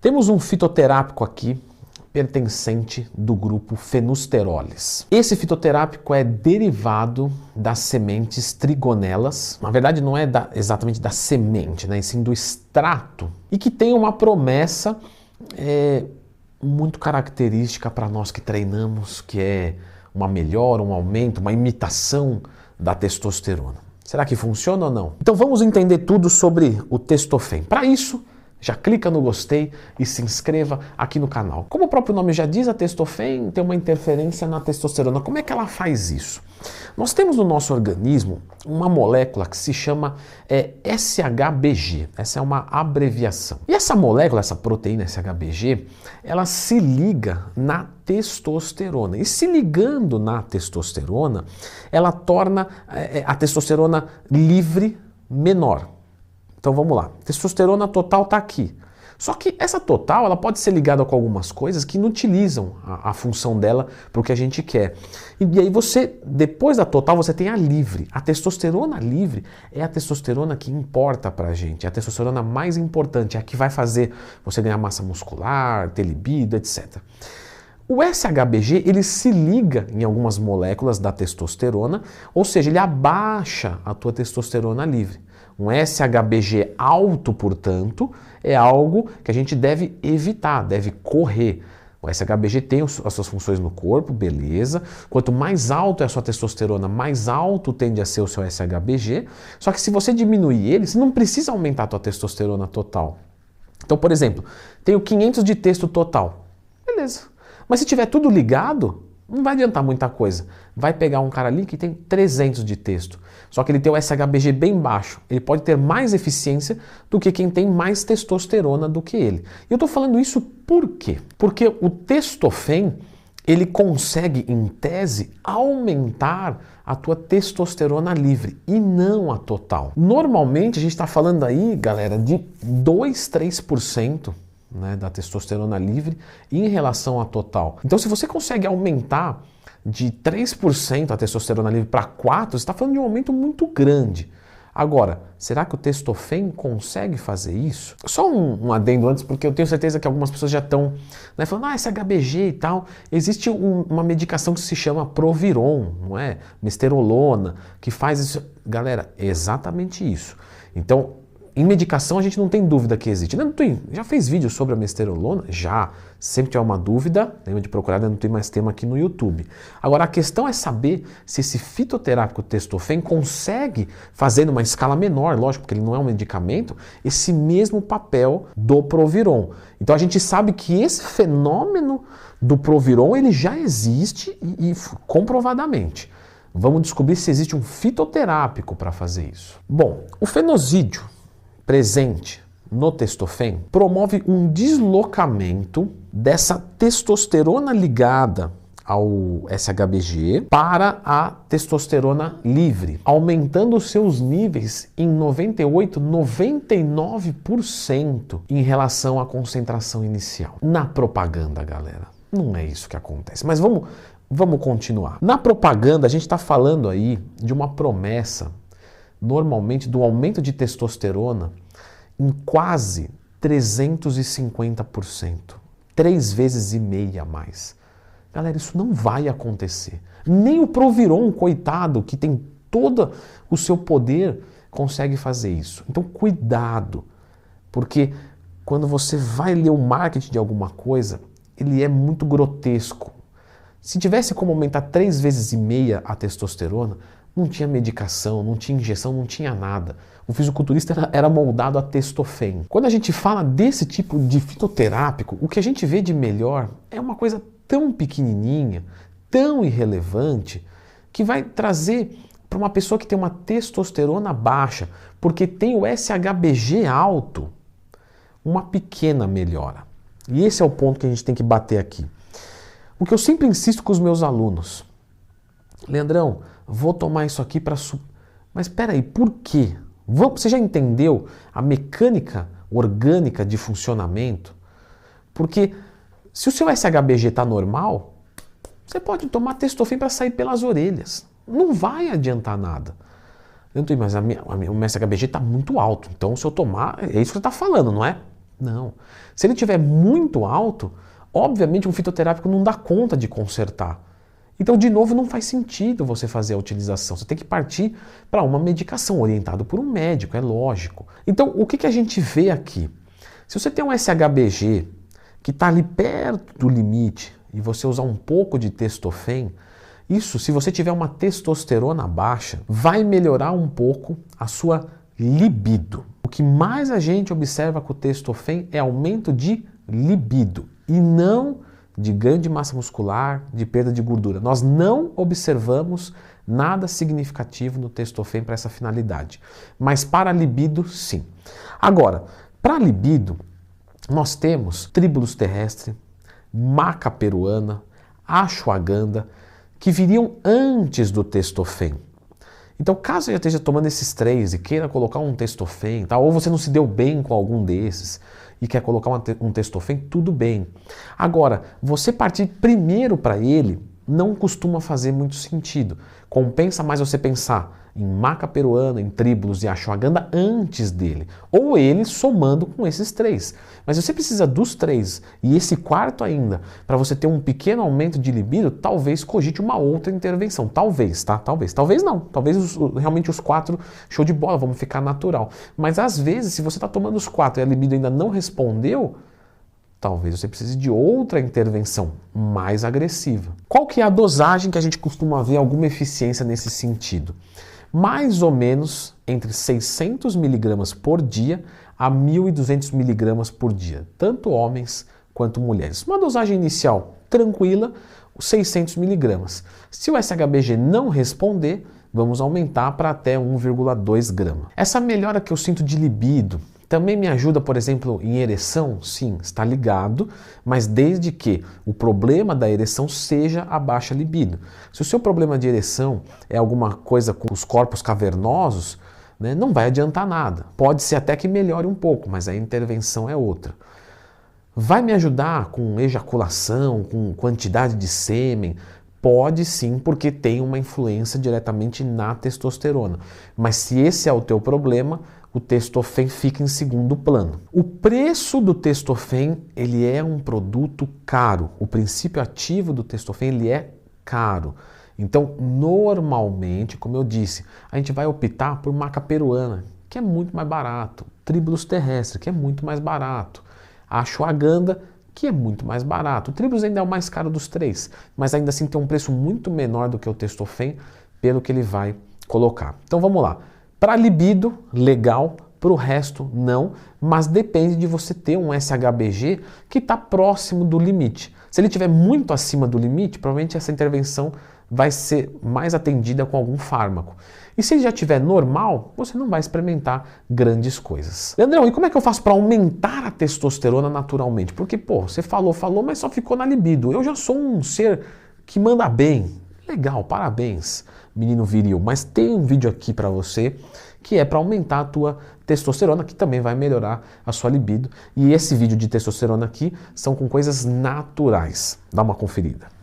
Temos um fitoterápico aqui, pertencente do grupo Fenusteroles. Esse fitoterápico é derivado das sementes trigonelas. Na verdade, não é exatamente da semente, né, e sim do extrato. E que tem uma promessa muito característica para nós que treinamos, que é uma melhora, um aumento, uma imitação da testosterona. Será que funciona ou não? Então vamos entender tudo sobre o Testofen. Para isso, já clica no gostei e se inscreva aqui no canal. Como o próprio nome já diz, a Testofen tem uma interferência na testosterona. Como é que ela faz isso? Nós temos no nosso organismo uma molécula que se chama SHBG. Essa é uma abreviação. E essa molécula, essa proteína SHBG, ela se liga na testosterona. E se ligando na testosterona, ela torna a testosterona livre menor. Então vamos lá, testosterona total está aqui. Só que essa total ela pode ser ligada com algumas coisas que inutilizam a função dela para o que a gente quer. E aí você, depois da total, você tem a livre. A testosterona livre é a testosterona que importa para a gente, é a testosterona mais importante, é a que vai fazer você ganhar massa muscular, ter libido, etc. O SHBG ele se liga em algumas moléculas da testosterona, ou seja, ele abaixa a tua testosterona livre. Um SHBG alto, portanto, é algo que a gente deve evitar, deve correr. O SHBG tem as suas funções no corpo, beleza. Quanto mais alto é a sua testosterona, mais alto tende a ser o seu SHBG. Só que se você diminuir ele, você não precisa aumentar a tua testosterona total. Então, por exemplo, tenho 500 de testo total. Beleza. Mas se tiver tudo ligado, não vai adiantar muita coisa. Vai pegar um cara ali que tem 300 de testo. Só que ele tem o SHBG bem baixo. Ele pode ter mais eficiência do que quem tem mais testosterona do que ele. E eu estou falando isso por quê? Porque o Testofen, ele consegue, em tese, aumentar a tua testosterona livre e não a total. Normalmente a gente está falando aí, galera, de 2, 3%. Né, da testosterona livre em relação à total. Então, se você consegue aumentar de 3% a testosterona livre para 4%, você está falando de um aumento muito grande. Agora, será que o Testofen consegue fazer isso? Só um adendo antes, porque eu tenho certeza que algumas pessoas já estão falando, esse HBG e tal. Existe uma medicação que se chama Proviron, não é? Mesterolona, que faz isso. Galera, é exatamente isso. Então, em medicação a gente não tem dúvida que existe. Já fez vídeo sobre a mesterolona? Já. Sempre tiver uma dúvida, lembra de procurar, não tem mais tema aqui no YouTube. Agora a questão é saber se esse fitoterápico Testofen consegue fazer numa escala menor, lógico, porque ele não é um medicamento, esse mesmo papel do Proviron. Então a gente sabe que esse fenômeno do Proviron ele já existe e comprovadamente. Vamos descobrir se existe um fitoterápico para fazer isso. Bom, o fenosídeo presente no Testofen promove um deslocamento dessa testosterona ligada ao SHBG para a testosterona livre, aumentando os seus níveis em 98, 99% em relação à concentração inicial. Na propaganda, galera, não é isso que acontece. Mas vamos continuar. Na propaganda, a gente está falando aí de uma promessa normalmente do aumento de testosterona em quase 350%. 3,5 vezes a mais. Galera, isso não vai acontecer. Nem o Proviron, coitado, que tem todo o seu poder, consegue fazer isso. Então, cuidado, porque quando você vai ler o marketing de alguma coisa, ele é muito grotesco. Se tivesse como aumentar 3,5 vezes a testosterona, não tinha medicação, não tinha injeção, não tinha nada. O fisiculturista era moldado a Testofen. Quando a gente fala desse tipo de fitoterápico, o que a gente vê de melhor é uma coisa tão pequenininha, tão irrelevante, que vai trazer para uma pessoa que tem uma testosterona baixa, porque tem o SHBG alto, uma pequena melhora. E esse é o ponto que a gente tem que bater aqui. O que eu sempre insisto com os meus alunos, Leandrão, vou tomar isso aqui para... Mas espera aí, por quê? Você já entendeu a mecânica orgânica de funcionamento? Porque se o seu SHBG está normal, você pode tomar Testofen para sair pelas orelhas. Não vai adiantar nada. Mas o meu SHBG está muito alto, então se eu tomar, é isso que você está falando, não é? Não. Se ele estiver muito alto, obviamente um fitoterápico não dá conta de consertar. Então, de novo, não faz sentido você fazer a utilização. Você tem que partir para uma medicação orientada por um médico, é lógico. Então, o que a gente vê aqui? Se você tem um SHBG que está ali perto do limite e você usar um pouco de testofen, isso, se você tiver uma testosterona baixa, vai melhorar um pouco a sua libido. O que mais a gente observa com o testofen é aumento de libido e não de ganho de massa muscular, de perda de gordura. Nós não observamos nada significativo no testofen para essa finalidade. Mas para a libido, sim. Agora, para a libido, nós temos tríbulos terrestre, maca peruana, ashwagandha, que viriam antes do testofen. Então, caso você esteja tomando esses três e queira colocar um testofen, tá? Ou você não se deu bem com algum desses e quer colocar um testofen, tudo bem. Agora, você partir primeiro para ele não costuma fazer muito sentido. Compensa mais você pensar em maca peruana, em tríbulos e ashwagandha antes dele. Ou ele somando com esses três. Mas se você precisa dos três e esse quarto ainda, para você ter um pequeno aumento de libido, talvez cogite uma outra intervenção. Talvez, tá? Talvez. Talvez não. Talvez realmente os quatro, show de bola, vamos ficar natural. Mas às vezes, se você está tomando os quatro e a libido ainda não respondeu, talvez você precise de outra intervenção mais agressiva. Qual que é a dosagem que a gente costuma ver alguma eficiência nesse sentido? Mais ou menos entre 600 mg por dia a 1.200 mg por dia, tanto homens quanto mulheres. Uma dosagem inicial tranquila, 600 mg. Se o SHBG não responder, vamos aumentar para até 1,2 grama. Essa melhora que eu sinto de libido também me ajuda, por exemplo, em ereção? Sim, está ligado, mas desde que o problema da ereção seja a baixa libido. Se o seu problema de ereção é alguma coisa com os corpos cavernosos, né, não vai adiantar nada. Pode ser até que melhore um pouco, mas a intervenção é outra. Vai me ajudar com ejaculação, com quantidade de sêmen? Pode sim, porque tem uma influência diretamente na testosterona. Mas se esse é o teu problema, o testofen fica em segundo plano. O preço do testofen, ele é um produto caro. O princípio ativo do testofen, ele é caro. Então, normalmente, como eu disse, a gente vai optar por maca peruana, que é muito mais barato. Tríbulos terrestre, que é muito mais barato. A ashwagandha, que é muito mais barato. O tríbulos ainda é o mais caro dos três, mas ainda assim tem um preço muito menor do que o testofen, pelo que ele vai colocar. Então, vamos lá. Para libido, legal. Para o resto, não. Mas depende de você ter um SHBG que está próximo do limite. Se ele estiver muito acima do limite, provavelmente essa intervenção vai ser mais atendida com algum fármaco. E se ele já estiver normal, você não vai experimentar grandes coisas. Leandrão, e como é que eu faço para aumentar a testosterona naturalmente? Porque, pô, você falou, mas só ficou na libido. Eu já sou um ser que manda bem. Legal, parabéns, menino viril. Mas tem um vídeo aqui para você que é para aumentar a tua testosterona, que também vai melhorar a sua libido. E esse vídeo de testosterona aqui são com coisas naturais. Dá uma conferida.